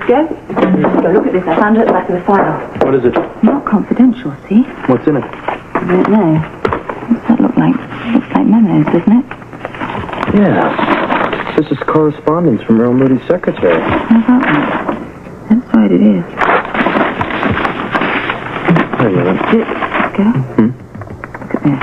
Joe, go look at this. I found it at the back of the file. What is it? Not confidential, see? What's in it? I don't know. What's that look like? Looks like memos, doesn't it? Yeah. This is correspondence from Earl Moody's secretary. How about that? That's right, it is. There you go. Look at this.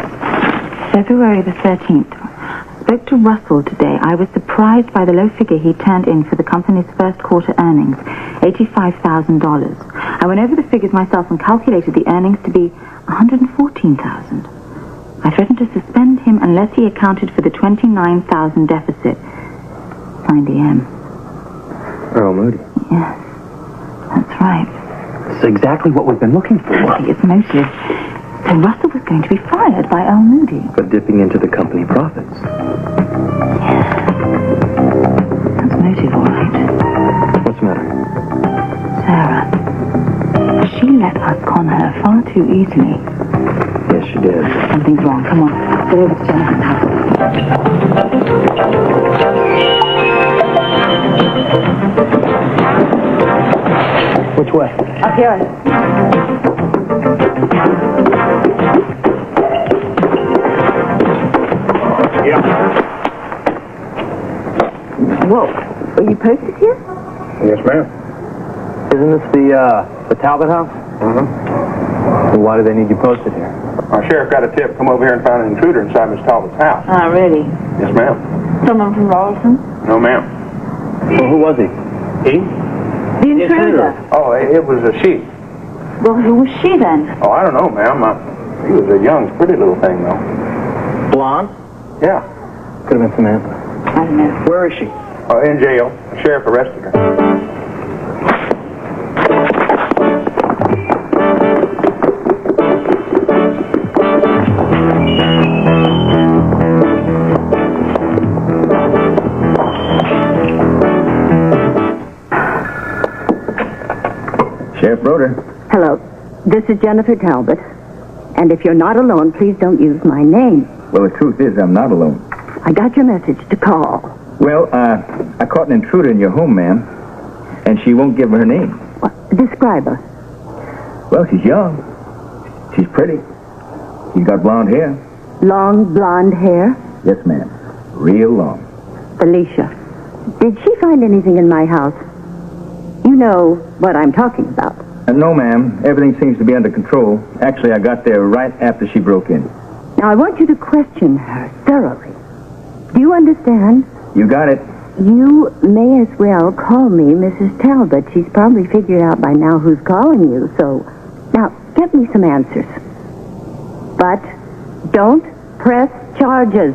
February the 13th. I spoke to Russell today. I was surprised by the low figure he turned in for the company's first quarter earnings, $85,000. I went over the figures myself and calculated the earnings to be $114,000. I threatened to suspend him unless he accounted for the $29,000 deficit. Signed E.M. Earl Moody. Yes, that's right. This is exactly what we've been looking for. His motive. So Russell was going to be fired by Earl Moody. For dipping into the company profits. That's motive, all right. What's the matter? Sarah. She let us con her far too easily. Yes, she did. Something's wrong. Come on. Get over to Jennifer's house. Which way? Up here. Yeah. Whoa. Are you posted here? Yes, ma'am. Isn't this the Talbot house? Mm-hmm. Well, why do they need you posted here? Our sheriff got a tip. Come over here and found an intruder inside Miss Talbot's house. Ah, really? Yes, ma'am. Someone from Rolston? No, ma'am. Well, who was he? He? The intruder. Oh, it was a she. Well, who was she then? Oh, I don't know, ma'am. He was a young, pretty little thing, though. Blonde? Yeah. Could have been Samantha. I don't know. Where is she? In jail. The sheriff arrested her. Sheriff Broder. Hello. This is Jennifer Talbot. And if you're not alone, please don't use my name. Well, the truth is, I'm not alone. I got your message to call. Well, I caught an intruder in your home, ma'am, and she won't give her name. What? Describe her. Well, she's young. She's pretty. She's got blonde hair. Long blonde hair. Yes, ma'am. Real long. Felicia. Did she find anything in my house? You know what I'm talking about. No, ma'am. Everything seems to be under control. Actually, I got there right after she broke in. Now, I want you to question her thoroughly. Do you understand? You got it. You may as well call me Mrs. Talbot. She's probably figured out by now who's calling you, so... Now, get me some answers. But don't press charges.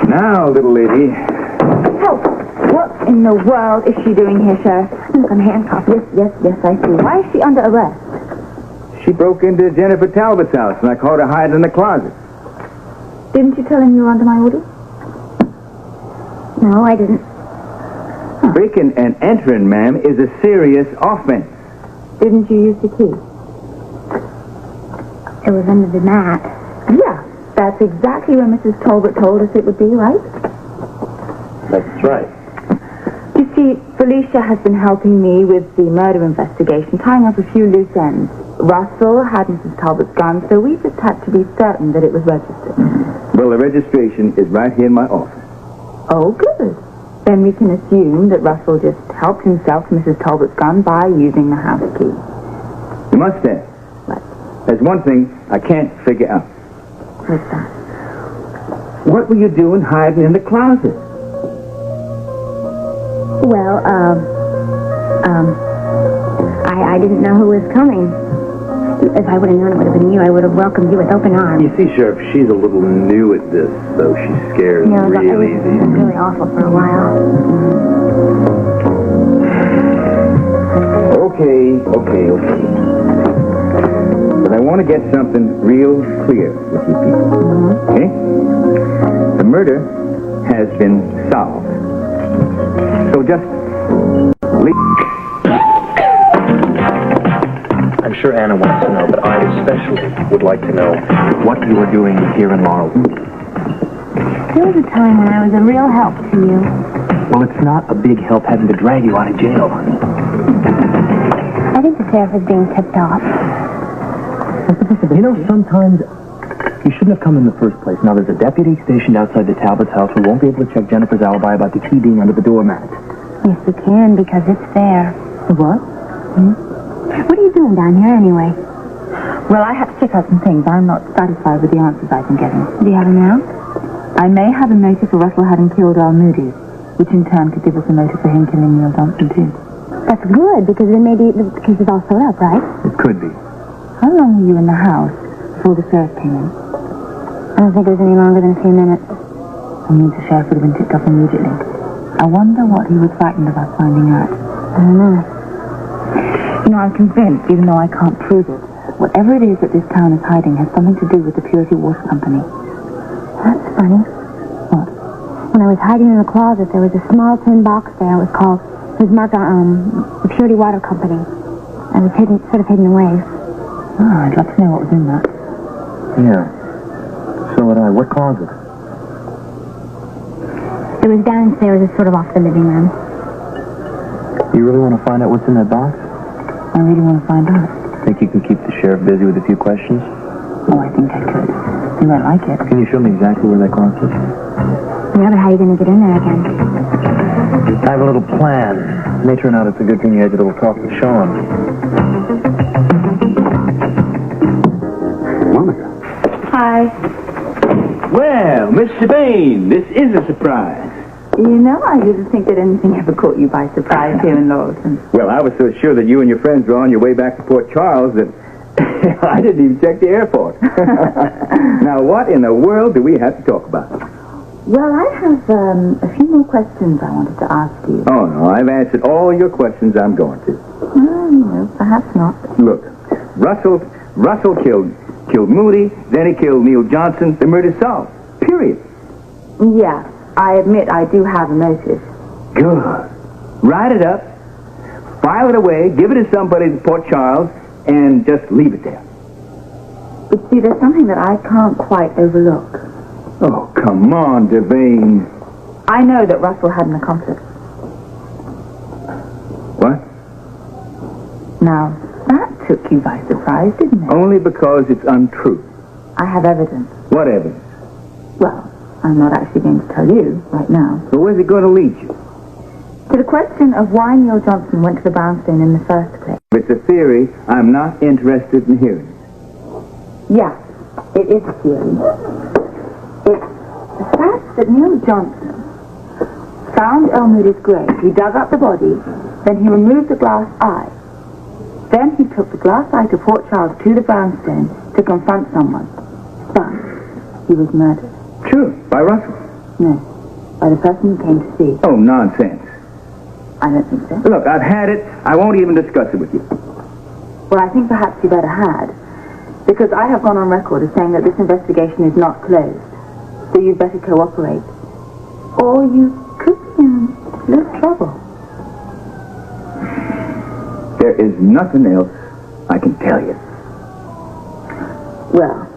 Now, little lady. Help! What in the world is she doing here, Sheriff? I'm handcuffed. Yes, I see. Why is she under arrest? She broke into Jennifer Talbot's house, and I caught her hiding in the closet. Didn't you tell him you were under my orders? No, I didn't. Breaking and entering, ma'am, is a serious offense. Didn't you use the key? It was under the mat. Yeah, that's exactly where Mrs. Talbot told us it would be, right? That's right. You see, Felicia has been helping me with the murder investigation, tying up a few loose ends. Russell had Mrs. Talbot's gun, so we just had to be certain that it was registered. Well, the registration is right here in my office. Oh, good. Then we can assume that Russell just helped himself to Mrs. Talbot's gun by using the house key. You must have. What? There's one thing I can't figure out. What's that? What were you doing hiding in the closet? Well, I didn't know who was coming. If I would have known it would have been you, I would have welcomed you with open arms. You see, Sheriff, she's a little new at this, so she's scared You know, real it was easy. really awful for a while. Okay. But I want to get something real clear with you people. Okay? The murder has been solved. So just leave. I'm sure Anna wants to know, but I especially would like to know what you are doing here in Laurel. There was a time when I was a real help to you. Well, it's not a big help having to drag you out of jail, honey. I think the sheriff is being tipped off. You know, sometimes you shouldn't have come in the first place. Now, there's a deputy stationed outside the Talbot's house who won't be able to check Jennifer's alibi about the key being under the doormat. Yes, we can, because it's there. What? What are you doing down here, anyway? Well, I had to check out some things. I'm not satisfied with the answers I've been getting. Do you have them now? I may have a motive for Russell having killed Al Moody, which in turn could give us a motive for him killing Neil Johnson, too. That's good, because then maybe the case is all set up, right? It could be. How long were you in the house before the sheriff came in? I don't think it was any longer than a few minutes. That means the sheriff would have been tipped off immediately. I wonder what he was frightened about finding out. I don't know. You know, I'm convinced, even though I can't prove it, whatever it is that this town is hiding has something to do with the Purity Water Company. That's funny. What? When I was hiding in the closet, there was a small tin box there. It was marked the Purity Water Company. I was sort of hidden away. Oh, I'd love to know what was in that. Yeah. So would I. What closet? It was downstairs, sort of off the living room. You really want to find out what's in that box? I really want to find out. Think you can keep the sheriff busy with a few questions? Oh, I think I could. He won't like it. Can you show me exactly where that closet is? Yeah, but how are you going to get in there again? I have a little plan. It may turn out it's a good thing you had your little talk with Sean. Monica. Hi. Well, Miss Sabine, this is a surprise. You know, I didn't think that anything ever caught you by surprise here in Laurelton. Well, I was so sure that you and your friends were on your way back to Port Charles that I didn't even check the airport. Now, what in the world do we have to talk about? Well, I have a few more questions I wanted to ask you. Oh, no, I've answered all your questions I'm going to. Well, you know, perhaps not. Look, Russell killed Moody, then he killed Neil Johnson. The murder's solved. Period. Yeah, I admit I do have a motive. Good. Write it up, file it away, give it to somebody at Port Charles, and just leave it there. But see, there's something that I can't quite overlook. Oh, come on, Devane. I know that Russell had an accomplice. What? Now, that took you by surprise, didn't it? Only because it's untrue. I have evidence. What evidence? Well, I'm not actually going to tell you right now. So where's it going to lead you? To the question of why Neil Johnson went to the brownstone in the first place. If it's a theory, I'm not interested in hearing it. Yeah, it is a theory. It's the fact that Neil Johnson found El Moody's grave. He dug up the body, then he removed the glass eye. Then he took the glass eye to Port Charles to the brownstone to confront someone. But he was murdered. Sure, by Russell. No, by the person who came to see. Oh, nonsense. I don't think so. Look, I've had it. I won't even discuss it with you. Well, I think perhaps you better had. Because I have gone on record as saying that this investigation is not closed. So you'd better cooperate. Or you could be in little trouble. There is nothing else I can tell you. Well,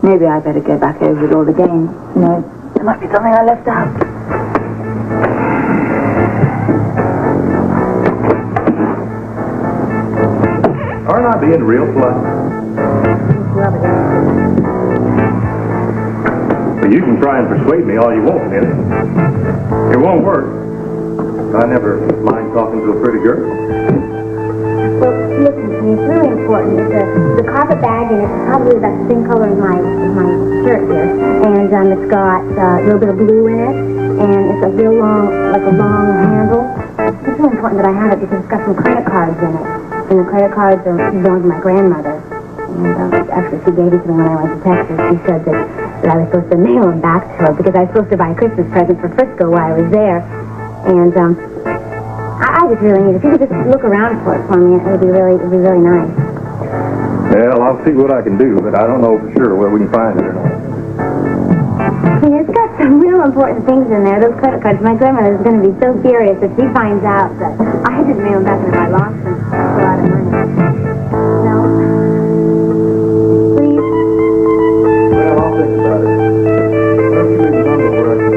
maybe I better go back over it all again. You know, there might be something I left out. Aren't I being real blunt? Well, you can try and persuade me all you want, Nelly. It won't work. I never mind talking to a pretty girl. Well, listen to me. It's really important. It's a carpet bag, and it's probably about the same color as my shirt here. And it's got a little bit of blue in it, and it's a real long, like a long handle. It's really important that I have it because it's got some credit cards in it. And the credit cards belong to my grandmother. And actually, she gave it to me when I went to Texas. She said that I was supposed to mail them back to her because I was supposed to buy a Christmas present for Frisco while I was there. And I just really need it. If you could just look around for it for me, it would be really nice. Well, I'll see what I can do, but I don't know for sure where we can find it or not. It's got some real important things in there. Those credit cards. My grandmother is going to be so furious if she finds out that I didn't mail them back and I lost them for a lot of money. No. Please. Well, I'll think about it. Don't you leave the number where I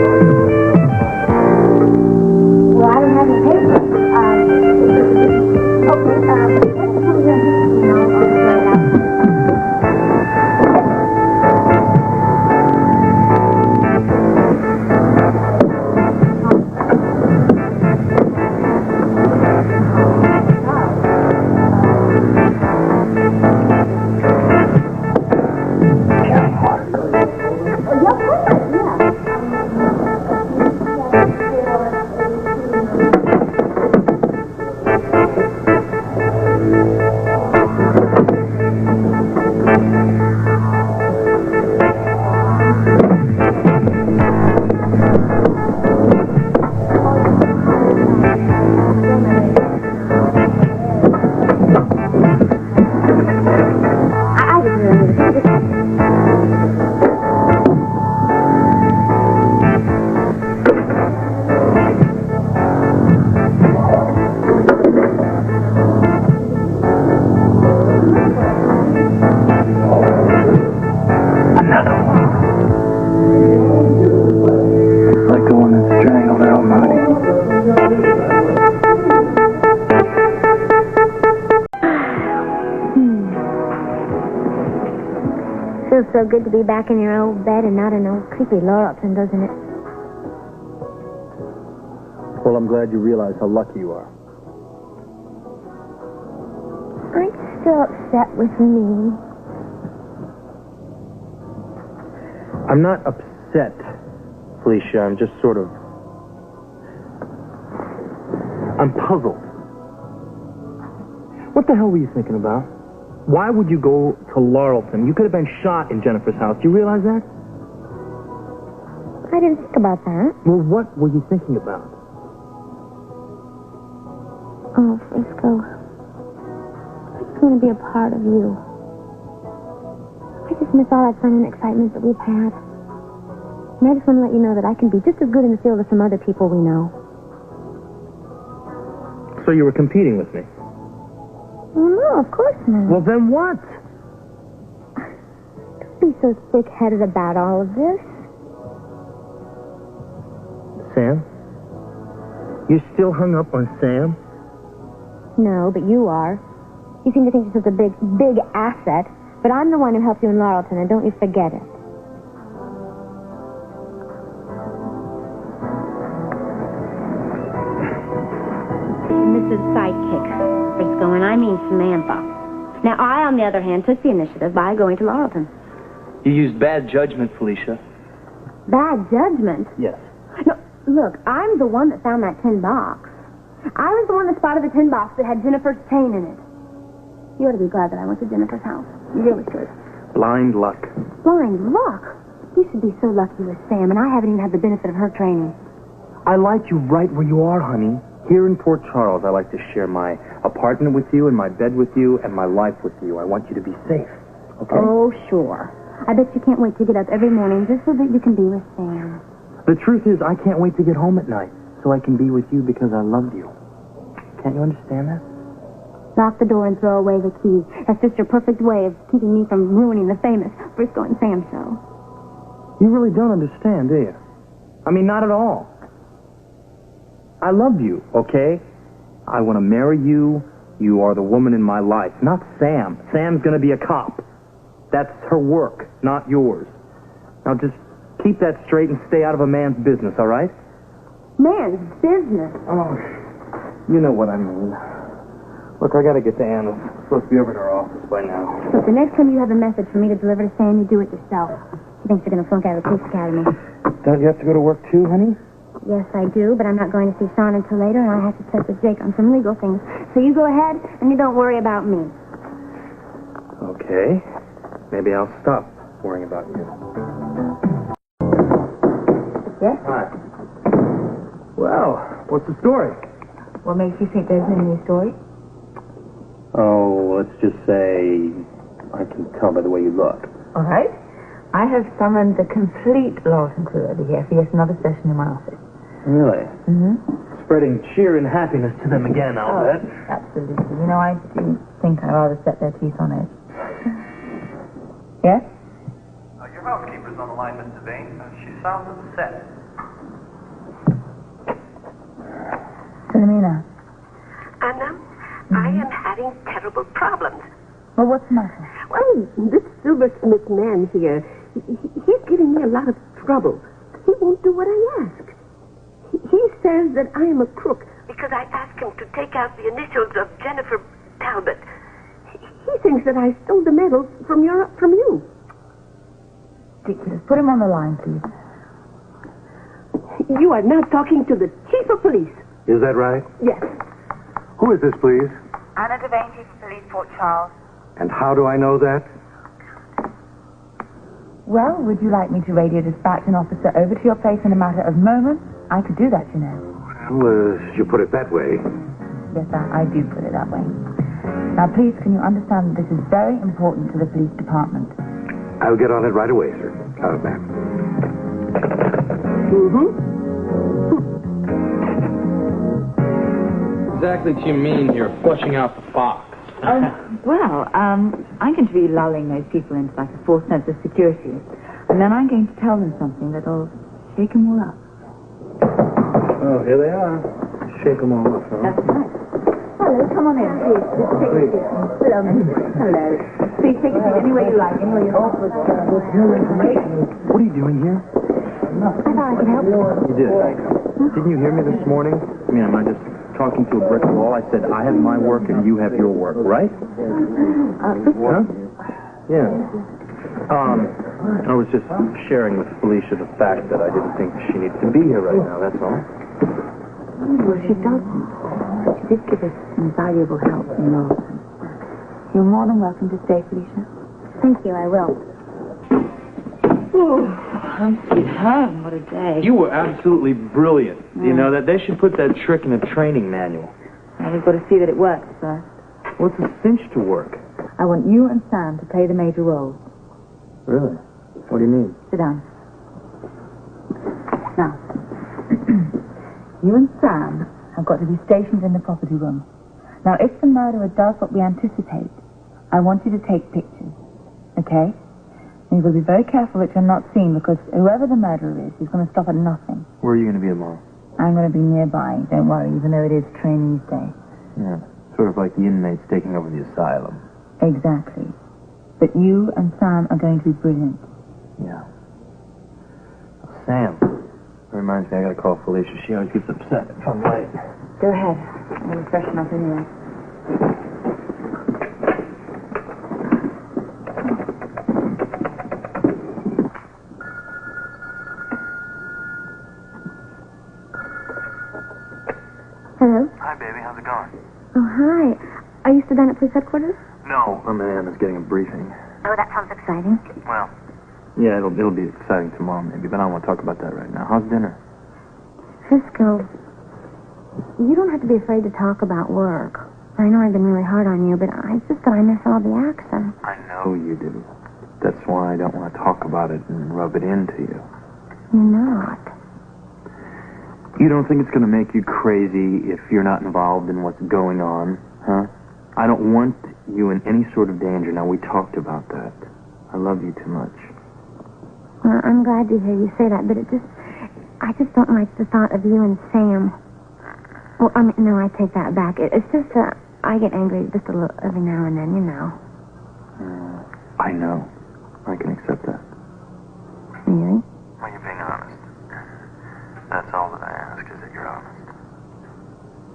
Like the one that strangled out Marty. Feels so good to be back in your old bed and not in old creepy Laurelton, doesn't it? Well, I'm glad you realize how lucky you are. Aren't you still upset with me? I'm not upset, Felicia. I'm just sort of... I'm puzzled. What the hell were you thinking about? Why would you go to Laurelton? You could have been shot in Jennifer's house. Do you realize that? I didn't think about that. Well, what were you thinking about? Oh, Frisco. I just want to be a part of you. I just miss all that fun and excitement that we've had. And I just want to let you know that I can be just as good in the field as some other people we know. So you were competing with me? Well, no, of course not. Well, then what? Don't be so thick-headed about all of this. Sam? You're still hung up on Sam? No, but you are. You seem to think you're such a big, big asset, but I'm the one who helped you in Laurelton, and don't you forget it. Mrs. Sidekick, Frisco, and I mean Samantha. Now, I, on the other hand, took the initiative by going to Laurelton. You used bad judgment, Felicia. Bad judgment? Yes. No, look, I'm the one that found that tin box. I was the one that spotted the tin box that had Jennifer's chain in it. You ought to be glad that I went to Jennifer's house. You really should. Blind luck. Blind luck? You should be so lucky with Sam, and I haven't even had the benefit of her training. I like you right where you are, honey. Here in Port Charles, I like to share my apartment with you and my bed with you and my life with you. I want you to be safe, okay? Oh, sure. I bet you can't wait to get up every morning just so that you can be with Sam. The truth is, I can't wait to get home at night so I can be with you because I loved you. Can't you understand that? Lock the door and throw away the key. That's just your perfect way of keeping me from ruining the famous Frisco and Sam show. You really don't understand, do you? I mean, not at all. I love you, okay? I want to marry you. You are the woman in my life, not Sam. Sam's going to be a cop. That's her work, not yours. Now just keep that straight and stay out of a man's business, all right? Man's business. Oh, you know what I mean. Look, I got to get to Anna's. I'm supposed to be over at her office by now. Look, the next time you have a message for me to deliver to Sam, you do it yourself. She thinks you're going to flunk out of the police academy. Don't you have to go to work too, honey? Yes, I do, but I'm not going to see Sean until later, and I have to check with Jake on some legal things. So you go ahead, and you don't worry about me. Okay. Maybe I'll stop worrying about you. Yes? Hi. Well, what's the story? What makes you think there's any story? Oh, let's just say I can tell by the way you look. All right. I have summoned the complete Lawson crew over here for yet another session in my office. Really? Mm-hmm. Spreading cheer and happiness to them again, I'll bet. Absolutely. You know, I do think I rather set their teeth on edge. Yes? Your housekeeper's on the line, Mr. Vane. She sounds upset. Philomena. Anna, I am having terrible problems. Well, what's the matter? Well, this silversmith man here, he's giving me a lot of trouble. He won't do what I ask. He says that I am a crook because I asked him to take out the initials of Jennifer Talbot. He thinks that I stole the medals from you. Ridiculous. Put him on the line, please. You are now talking to the chief of police. Is that right? Yes. Who is this, please? Anna Devane, Chief of Police, Port Charles. And how do I know that? Well, would you like me to radio dispatch an officer over to your place in a matter of moments? I could do that, you know. Well, you put it that way. Yes, I do put it that way. Now, please, can you understand that this is very important to the police department? I'll get on it right away, sir. Ma'am. Exactly do you mean here, flushing out the fox? Well, I'm going to be lulling those people into like a false sense of security. And then I'm going to tell them something that'll shake them all up. Oh, here they are. Shake them all up, huh? That's right. Hello, come on in, please. Just take a seat. Hello, hello. Please take a seat any way you like, anywhere you like. What are you doing here? I thought I could help you. You did. Didn't you hear me this morning? I mean, am I just talking to a brick wall? I said I have my work and you have your work, right? Huh? Yeah. I was just sharing with Felicia the fact that I didn't think she needed to be here right now, that's all. Well, she doesn't. She did give us some valuable help in Lawson. You're more than welcome to stay, Felicia. Thank you, I will. Oh, home sweet home. What a day. You were absolutely brilliant. You know, that they should put that trick in a training manual. Well, we've got to see that it works first. What's a cinch to work? I want you and Sam to play the major roles. Really? What do you mean? Sit down. Now, you and Sam have got to be stationed in the property room. Now, if the murderer does what we anticipate, I want you to take pictures. Okay? And you've got to be very careful that you're not seen, because whoever the murderer is, he's going to stop at nothing. Where are you going to be tomorrow? I'm going to be nearby, don't worry, even though it is trainee's day. Yeah, sort of like the inmates taking over the asylum. Exactly. But you and Sam are going to be brilliant. Yeah. Sam. That reminds me, I gotta call Felicia. She always gets upset if I'm late. Go ahead. I'm going to freshen up anyway. Hello? Hi, baby. How's it going? Oh, hi. Are you still down at police headquarters? No, my man is getting a briefing. Oh, that sounds exciting. Well, yeah, it'll be exciting tomorrow maybe, but I don't want to talk about that right now. How's dinner? Frisco, you don't have to be afraid to talk about work. I know I've been really hard on you, but I just thought I miss all the action. I know you do. That's why I don't want to talk about it and rub it into you. You're not. You don't think it's going to make you crazy if you're not involved in what's going on, huh? I don't want you in any sort of danger. Now, we talked about that. I love you too much. Well, I'm glad to hear you say that, but I just don't like the thought of you and Sam. Well, no, I take that back. It's just that I get angry just a little every now and then, you know. I know. I can accept that. Really? Well, you're being honest. That's all that I ask, is that you're honest.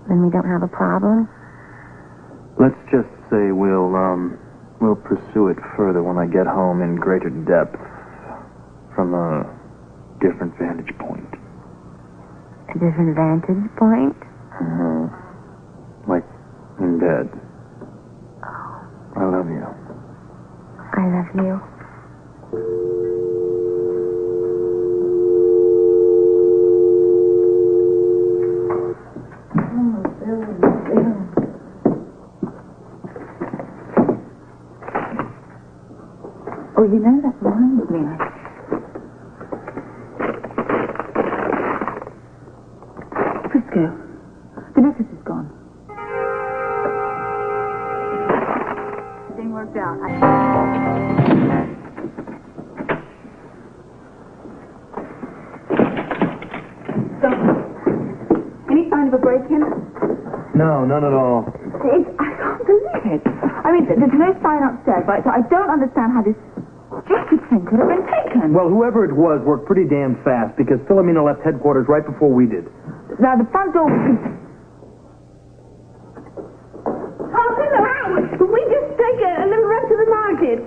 Then we don't have a problem? Let's just say we'll pursue it further when I get home in greater depth from a different vantage point. A different vantage point? Like in bed. I love you. I love you. Oh, you know, that reminds me. Frisco, the necklace is gone. Everything worked out. So, any sign of a break-in? No, none at all. I can't believe it. I mean, there's no sign upstairs, right? So I don't understand how this jacket thing could have been taken. Well, whoever it was worked pretty damn fast because Philomena left headquarters right before we did. Now, the front door was... Oh, hello. We just take a little run to the market.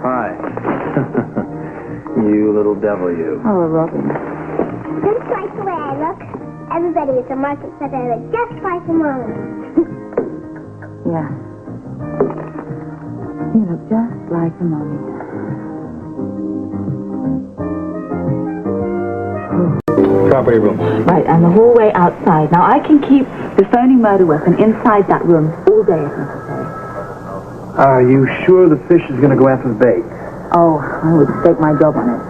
Hi. You little devil, you. Oh, Robin. Just like the way I look, everybody at the market said I look just like a Mommy. Yeah. You look just like a mommy. Property room. Right, and the hallway outside. Now, I can keep the phony murder weapon inside that room all day if necessary. Are you sure the fish is going to go after the bait? Oh, I would stake my job on it.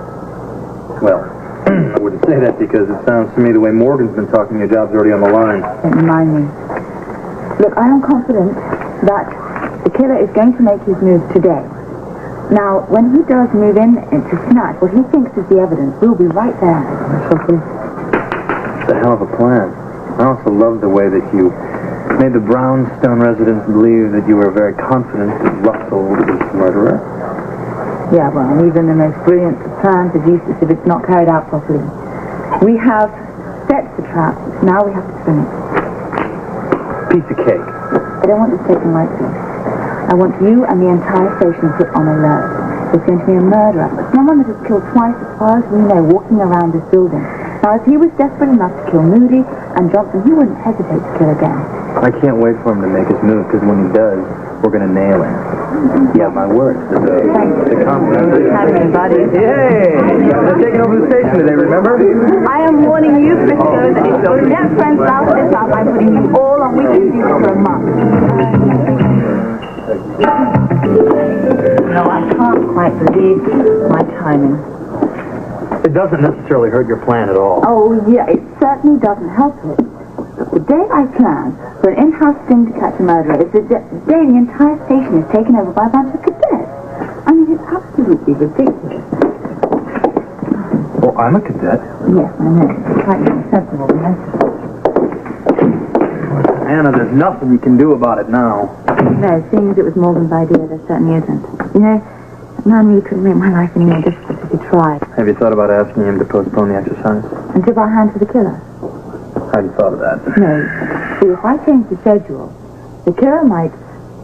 Well, I wouldn't say that because it sounds to me the way Morgan's been talking, your job's already on the line. Don't remind me. Look, I am confident that the killer is going to make his move today. Now, when he does move in to snatch what he thinks is the evidence, we'll be right there. Something? It's a hell of a plan. I also love the way that you made the brownstone residents believe that you were very confident that Russell was the murderer. Yeah, well, even the most brilliant of plans is useless if it's not carried out properly. We have set the trap. Now we have to trim it. Piece of cake. I don't want this taken lightly. I want you and the entire station put on alert. There's going to be a murderer, someone that has killed twice as far as we know, walking around this building. Now, if he was desperate enough to kill Moody and Johnson, he wouldn't hesitate to kill again. I can't wait for him to make his move, because when he does, we're going to nail him. Yeah, my word. The compliment. Yay! They're taking over the station today, remember? I am warning you, Frisco, that if your net friends laugh this out, I'm putting you all on weekend duty for a month. No, I can't quite believe my timing. It doesn't necessarily hurt your plan at all. Oh, yeah, it certainly doesn't help it. The day I plan for an in-house sting to catch a murderer is the day the entire station is taken over by a bunch of cadets. I mean, it's absolutely ridiculous. Well, I'm a cadet. Yes, I know. It's quite insensible, yes. Anna, there's nothing you can do about it now. No, seeing as it was Morgan's idea, there certainly isn't. You know, that man really couldn't make my life any more difficult if he tried. Have you thought about asking him to postpone the exercise? And tip our hand to the killer? Have you thought of that? No. See, if I change the schedule, the killer might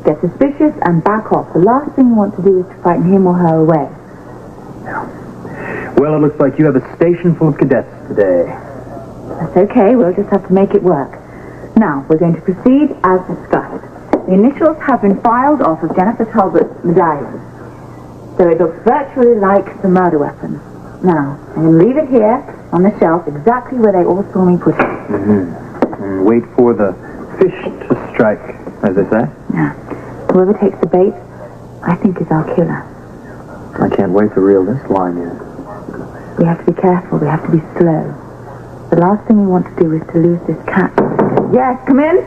get suspicious and back off. The last thing we want to do is to frighten him or her away. Well, it looks like you have a station full of cadets today. That's okay. We'll just have to make it work. Now, we're going to proceed as discussed. The initials have been filed off of Jennifer Talbot's medallion, so it looks virtually like the murder weapon. Now, I'm going to leave it here on the shelf exactly where they all saw me put it. And wait for the fish to strike, as they say. Now, whoever takes the bait, I think is our killer. I can't wait to reel this line in. We have to be careful. We have to be slow. The last thing we want to do is to lose this cat. Yes, come in.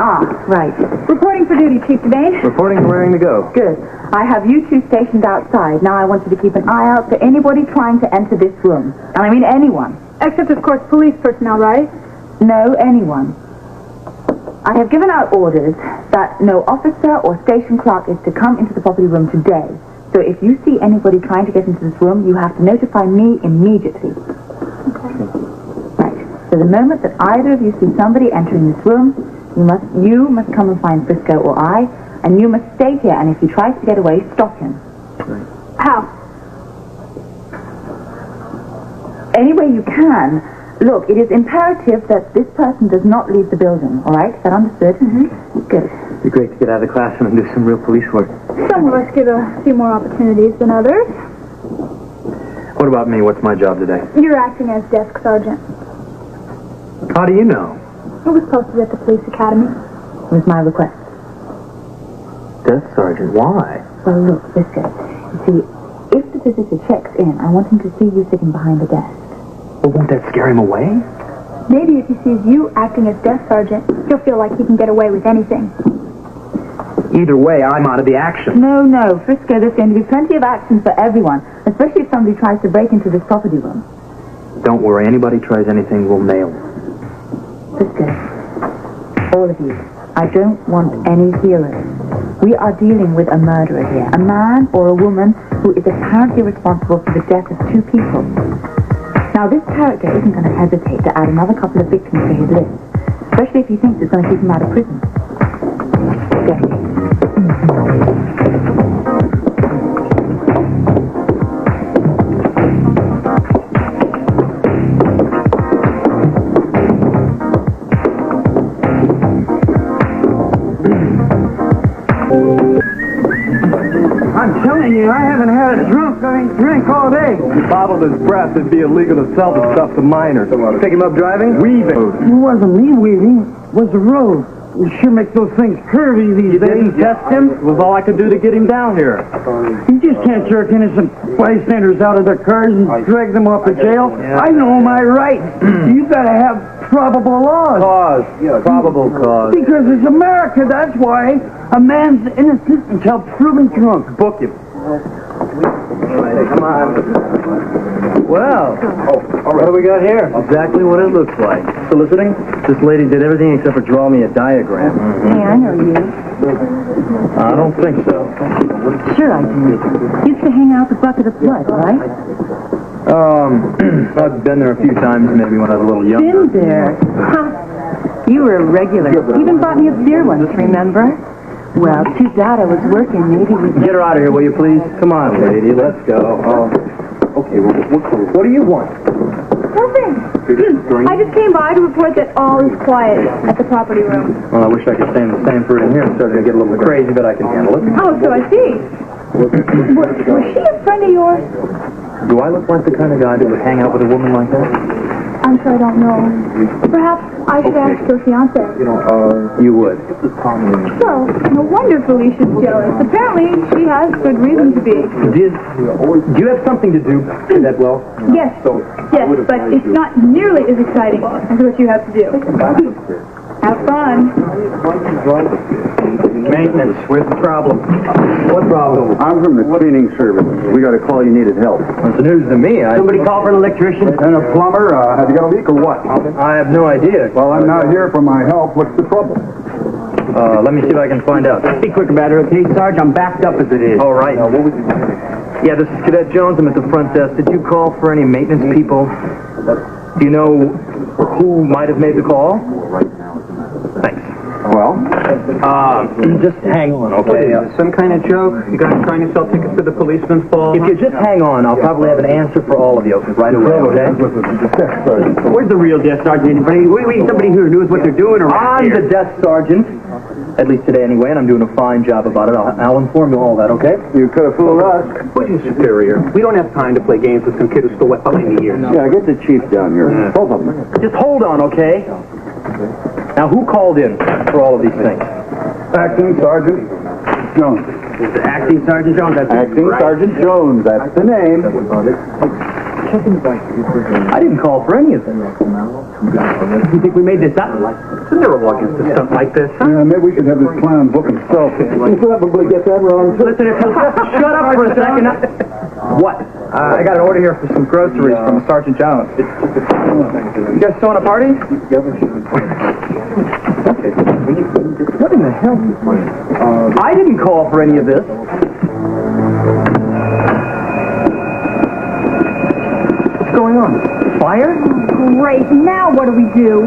Ah, right. Reporting for duty, Chief Devane. Reporting and raring to go. Good. I have you two stationed outside. Now I want you to keep an eye out for anybody trying to enter this room. And I mean anyone. Except, of course, police personnel, right? No, anyone. I have given out orders that no officer or station clerk is to come into the property room today. So if you see anybody trying to get into this room, you have to notify me immediately. Okay. Right. So the moment that either of you see somebody entering this room, you must come and find Frisco or I, and you must stay here, and if he tries to get away, stop him. Right. How? Any way you can. Look, it is imperative that this person does not leave the building, all right? Is that understood? Mm-hmm. Good. It'd be great to get out of the classroom and do some real police work. Some of us get a few more opportunities than others. What about me? What's my job today? You're acting as desk sergeant. How do you know? It was posted at the police academy. It was my request. Desk sergeant, why? Well, look, Frisco. You see, if the visitor checks in, I want him to see you sitting behind the desk. Well, won't that scare him away? Maybe if he sees you acting as desk sergeant, he'll feel like he can get away with anything. Either way, I'm out of the action. No, Frisco, there's going to be plenty of action for everyone, especially if somebody tries to break into this property room. Don't worry, anybody tries anything, we'll nail them. Frisco, all of you, I don't want any healers. We are dealing with a murderer here, a man or a woman who is apparently responsible for the death of two people. Now, this character isn't going to hesitate to add another couple of victims to his list, especially if he thinks it's going to keep him out of prison. Go. I'm telling you, I haven't had a drink all day. If he bottled his breath, it'd be illegal to sell the stuff to minors. Pick him up driving? Weaving. It wasn't me weaving. It was the road. You sure make those things curvy these days. You didn't test him? It was all I could do to get him down here. You just can't jerk innocent bystanders out of their cars and drag them off to jail. Yeah. I know my rights. You gotta have probable laws. Cause. Yeah, probable cause. Because it's America, that's why. A man's innocent until proven drunk. Book him. Come on. Well, what do we got here? Exactly what it looks like. Soliciting? This lady did everything except for draw me a diagram. Hey, I know you. I don't think so. Sure I do. Used to hang out the bucket of blood, right? I've been there a few times, maybe when I was a little younger. Been there? Huh. You were a regular. Even bought me a beer once, remember? Well, too bad I was working. Maybe we... Get her out of here, will you, please? Come on, lady, let's go. Okay, well, what do you want? Nothing. I just came by to report that all is quiet at the property room. Well, I wish I could stay in the same fruit in here. I'm starting to get a little crazy, but I can handle it. Oh, so I see. Was she a friend of yours? Do I look like the kind of guy that would hang out with a woman like that? I'm sure I don't know. Perhaps I should ask her fiance. You would. Well, no wonder Felicia's jealous. Apparently, she has good reason to be. Do you have something to do that well? Yes, but it's not nearly as exciting as what you have to do. Have fun. Maintenance. Where's the problem? What problem? I'm from the cleaning service. We got a call you needed help. What's the news to me? Somebody call for an electrician? And a plumber? Have you got a leak or what? I have no idea. Well, I'm not here for my help. What's the trouble? Let me see if I can find out. Be quick about it, okay, Sarge? I'm backed up as it is. All right. Yeah, this is Cadet Jones. I'm at the front desk. Did you call for any maintenance people? Do you know who might have made the call? Thanks. Well? Just hang on, okay? Some kind of joke? You guys trying to sell tickets to the policeman's ball? If you just hang on, I'll probably have an answer for all of you right away, okay? Where's the real desk sergeant? Anybody? We need somebody who knows what they're doing around I'm here. the desk sergeant, at least today anyway, and I'm doing a fine job about it. I'll inform you all that, okay? You could have fooled us. Who's your superior? We don't have time to play games with some kid who stole behind the ears. Yeah, get the chief down here. Both of them. Just hold on, okay? Now, who called in for all of these things? Acting Sergeant Jones. Acting Sergeant Jones, that's Acting right. Sergeant Jones, that's the name. I didn't call for any of them. You think we made this up? There's never law against stuff like this, huh? Yeah, maybe we should have this clown book himself. You probably get that wrong. Listen, if you'll just shut up for a second. What? I got an order here for some groceries from Sergeant Jones. You guys throwing a party? What in the hell? I didn't call for any of this. What's going on? Fire? Great. Now what do we do?